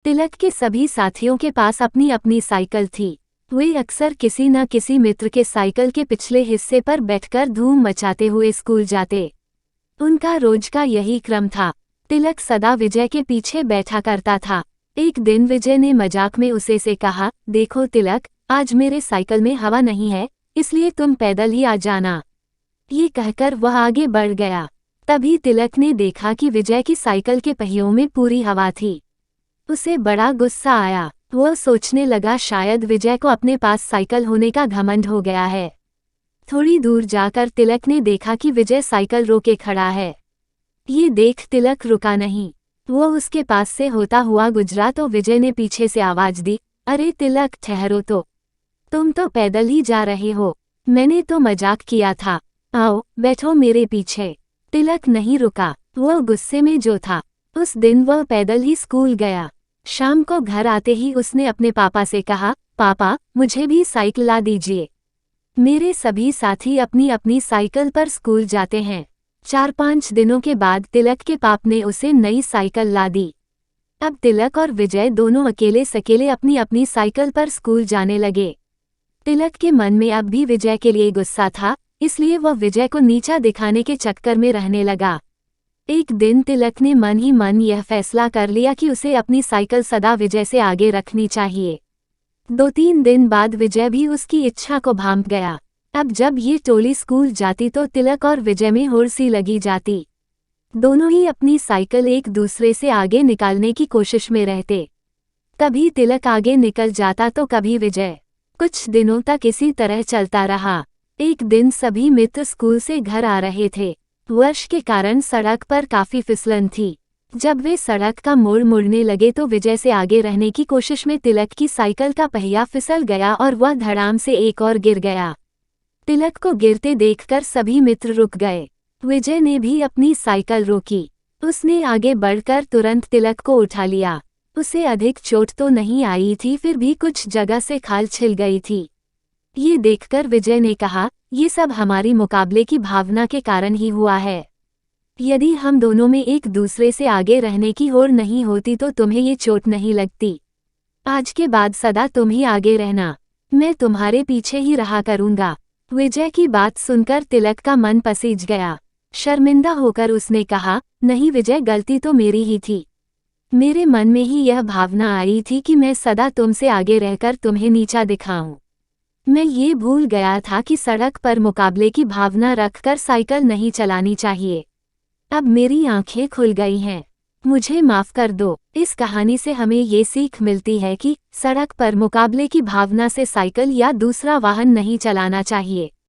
तिलक के सभी साथियों के पास अपनी अपनी साइकिल थी। वे अक्सर किसी न किसी मित्र के साइकिल के पिछले हिस्से पर बैठकर धूम मचाते हुए स्कूल जाते। उनका रोज का यही क्रम था। तिलक सदा विजय के पीछे बैठा करता था। एक दिन विजय ने मजाक में उसे से कहा, देखो तिलक, आज मेरे साइकिल में हवा नहीं है, इसलिए तुम पैदल ही आ जाना। ये कहकर वह आगे बढ़ गया। तभी तिलक ने देखा कि विजय की साइकिल के पहियों में पूरी हवा थी। उसे बड़ा गुस्सा आया। वह सोचने लगा शायद विजय को अपने पास साइकिल होने का घमंड हो गया है। थोड़ी दूर जाकर तिलक ने देखा कि विजय साइकिल रोके खड़ा है। ये देख तिलक रुका नहीं। वह उसके पास से होता हुआ गुजरा तो विजय ने पीछे से आवाज दी, अरे तिलक, ठहरो तो, तुम तो पैदल ही जा रहे हो, मैंने तो मजाक किया था, आओ बैठो मेरे पीछे। तिलक नहीं रुका। वह गुस्से में जो था। उस दिन वह पैदल ही स्कूल गया। शाम को घर आते ही उसने अपने पापा से कहा, पापा, मुझे भी साइकिल ला दीजिए। मेरे सभी साथी अपनी अपनी साइकिल पर स्कूल जाते हैं। 4-5 दिनों के बाद तिलक के पाप ने उसे नई साइकिल ला दी। अब तिलक और विजय दोनों अकेले सकेले अपनी अपनी साइकिल पर स्कूल जाने लगे। तिलक के मन में अब भी विजय के लिए गुस्सा था, इसलिए वह विजय को नीचा दिखाने के चक्कर में रहने लगा। एक दिन तिलक ने मन ही मन यह फैसला कर लिया कि उसे अपनी साइकिल सदा विजय से आगे रखनी चाहिए। 2-3 दिन बाद विजय भी उसकी इच्छा को भांप गया। अब जब ये टोली स्कूल जाती तो तिलक और विजय में होड़ सी लगी जाती। दोनों ही अपनी साइकिल एक दूसरे से आगे निकालने की कोशिश में रहते। कभी तिलक आगे निकल जाता तो कभी विजय। कुछ दिनों तक इसी तरह चलता रहा। एक दिन सभी मित्र स्कूल से घर आ रहे थे। वर्ष के कारण सड़क पर काफी फिसलन थी। जब वे सड़क का मोड़ मुड़ने लगे तो विजय से आगे रहने की कोशिश में तिलक की साइकिल का पहिया फिसल गया और वह धड़ाम से एक और गिर गया। तिलक को गिरते देखकर सभी मित्र रुक गए। विजय ने भी अपनी साइकिल रोकी। उसने आगे बढ़कर तुरंत तिलक को उठा लिया। उसे अधिक चोट तो नहीं आई थी, फिर भी कुछ जगह से खाल छिल गई थी। ये देखकर विजय ने कहा, ये सब हमारी मुकाबले की भावना के कारण ही हुआ है। यदि हम दोनों में एक दूसरे से आगे रहने की होड़ नहीं होती तो तुम्हें ये चोट नहीं लगती। आज के बाद सदा तुम ही आगे रहना, मैं तुम्हारे पीछे ही रहा करूंगा। विजय की बात सुनकर तिलक का मन पसीज गया। शर्मिंदा होकर उसने कहा, नहीं विजय, गलती तो मेरी ही थी। मेरे मन में ही यह भावना आई थी कि मैं सदा तुमसे आगे रहकर तुम्हें नीचा दिखाऊं। मैं ये भूल गया था कि सड़क पर मुकाबले की भावना रखकर साइकिल नहीं चलानी चाहिए। अब मेरी आंखें खुल गई हैं, मुझे माफ कर दो। इस कहानी से हमें ये सीख मिलती है कि सड़क पर मुकाबले की भावना से साइकिल या दूसरा वाहन नहीं चलाना चाहिए।